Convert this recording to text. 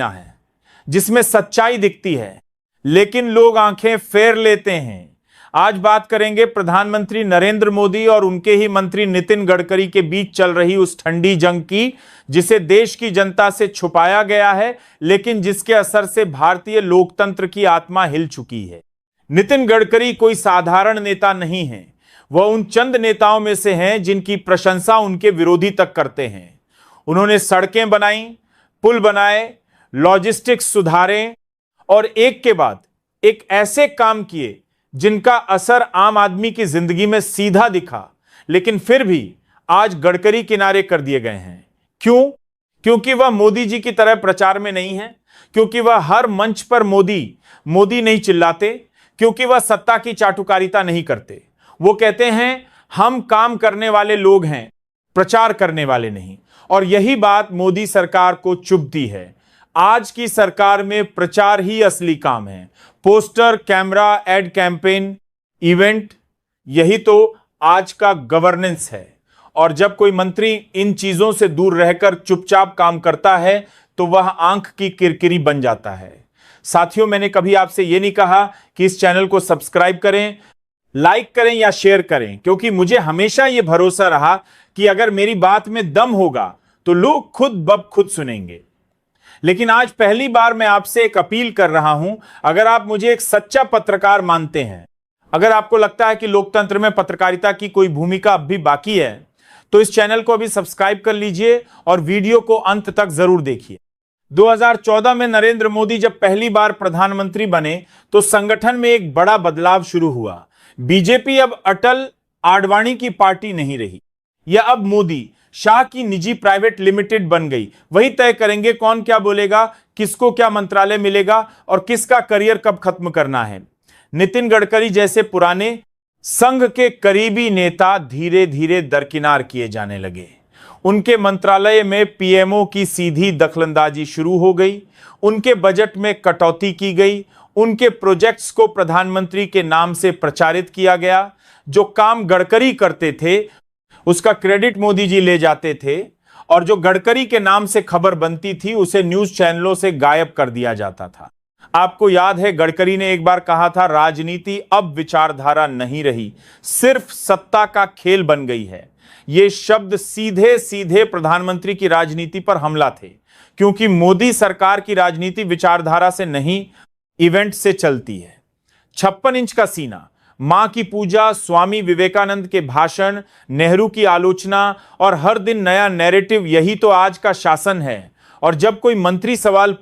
है जिसमें सच्चाई दिखती है, लेकिन लोग आंखें फेर लेते हैं। आज बात करेंगे प्रधानमंत्री नरेंद्र मोदी और उनके ही मंत्री नितिन गडकरी के बीच चल रही उस ठंडी जंग की, जिसे देश की जनता से छुपाया गया है, लेकिन जिसके असर से भारतीय लोकतंत्र की आत्मा हिल चुकी है। नितिन गडकरी कोई साधारण नेता नहीं है। वह उन चंद नेताओं में से हैं जिनकी प्रशंसा उनके विरोधी तक करते हैं। उन्होंने सड़कें बनाई, पुल बनाए, लॉजिस्टिक्स सुधारे और एक के बाद एक ऐसे काम किए जिनका असर आम आदमी की जिंदगी में सीधा दिखा, लेकिन फिर भी आज गडकरी किनारे कर दिए गए हैं। क्यों? क्योंकि वह मोदी जी की तरह प्रचार में नहीं है, क्योंकि वह हर मंच पर मोदी मोदी नहीं चिल्लाते, क्योंकि वह सत्ता की चाटुकारिता नहीं करते। वो कहते हैं हम काम करने वाले लोग हैं, प्रचार करने वाले नहीं। और यही बात मोदी सरकार को चुभती है। आज की सरकार में प्रचार ही असली काम है। Poster, camera, ad campaign, event, यही तो आज का गवर्नेंस है। और जब कोई मंत्री इन चीजों से दूर रहकर चुपचाप काम करता है तो वह आंख की किरकिरी बन जाता है। साथियों, मैंने कभी आपसे यह नहीं कहा कि इस चैनल को सब्सक्राइब करें, लाइक करें या शेयर करें, क्योंकि मुझे हमेशा यह भरोसा रहा कि अगर मेरी बात में दम होगा तो लोग खुद ब खुद सुनेंगे। लेकिन आज पहली बार मैं आपसे एक अपील कर रहा हूं, अगर आप मुझे एक सच्चा पत्रकार मानते हैं, अगर आपको लगता है कि लोकतंत्र में पत्रकारिता की कोई भूमिका अब भी बाकी है, तो इस चैनल को अभी सब्सक्राइब कर लीजिए और वीडियो को अंत तक जरूर देखिए। 2014 में नरेंद्र मोदी जब पहली बार प्रधानमंत्री बने तो संगठन में एक बड़ा बदलाव शुरू हुआ। बीजेपी अब अटल आडवाणी की पार्टी नहीं रही। यह अब मोदी शाह की निजी प्राइवेट लिमिटेड बन गई। वही तय करेंगे कौन क्या बोलेगा, किसको क्या मंत्रालय मिलेगा और किसका करियर कब खत्म करना है। नितिन गडकरी जैसे पुराने संघ के करीबी नेता धीरे धीरे दरकिनार किए जाने लगे। उनके मंत्रालय में पीएमओ की सीधी दखलंदाजी शुरू हो गई। उनके बजट में कटौती की गई। उनके प्रोजेक्ट्स को प्रधानमंत्री के नाम से प्रचारित किया गया। जो काम गडकरी करते थे उसका क्रेडिट मोदी जी ले जाते थे, और जो गडकरी के नाम से खबर बनती थी उसे न्यूज चैनलों से गायब कर दिया जाता था। आपको याद है, गडकरी ने एक बार कहा था, राजनीति अब विचारधारा नहीं रही, सिर्फ सत्ता का खेल बन गई है। ये शब्द सीधे सीधे प्रधानमंत्री की राजनीति पर हमला थे, क्योंकि मोदी सरकार की राजनीति विचारधारा से नहीं, इवेंट से चलती है। 56 इंच का सीना, मां की पूजा, स्वामी विवेकानंद के भाषण, नेहरू की आलोचना और हर दिन नया नैरेटिव, यही तो आज का शासन है। और जब कोई मंत्री सवाल